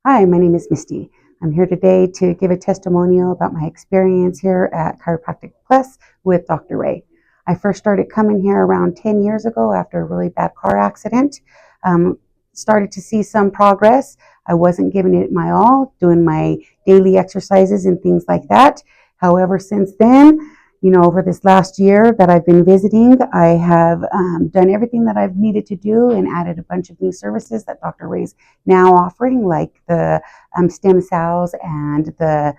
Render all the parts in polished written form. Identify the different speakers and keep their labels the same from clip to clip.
Speaker 1: Hi, my name is Misty. I'm here today to give a testimonial about my experience here at Chiropractic Plus with Dr. Ray. I first started coming here around 10 years ago after a really bad car accident. Started to see some progress. I wasn't giving it my all, doing my daily exercises and things like that. However, since then, over this last year that I've been visiting, I have done everything that I've needed to do and added a bunch of new services that Dr. Ray's now offering, like the stem cells and the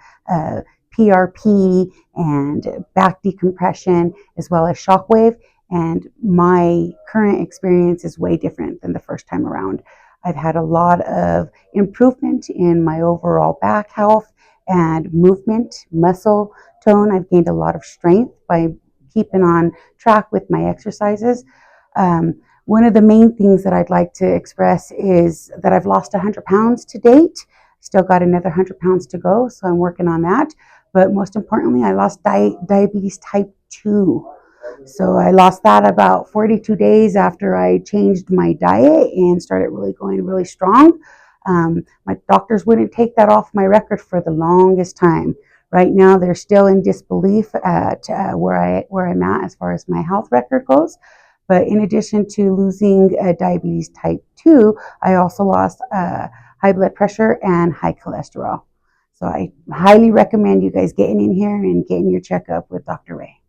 Speaker 1: PRP and back decompression, as well as shockwave. And my current experience is way different than the first time around. I've had a lot of improvement in my overall back health and movement, muscle tone. I've gained a lot of strength by keeping on track with my exercises. One of the main things that I'd like to express is that I've lost 100 pounds to date. Still got another 100 pounds to go, so I'm working on that. But most importantly, I lost diabetes type 2. So I lost that about 42 days after I changed my diet and started really going really strong. My doctors wouldn't take that off my record for the longest time. Right now, they're still in disbelief at where I'm at as far as my health record goes. But in addition to losing diabetes type 2, I also lost high blood pressure and high cholesterol. So I highly recommend you guys getting in here and getting your checkup with Dr. Ray.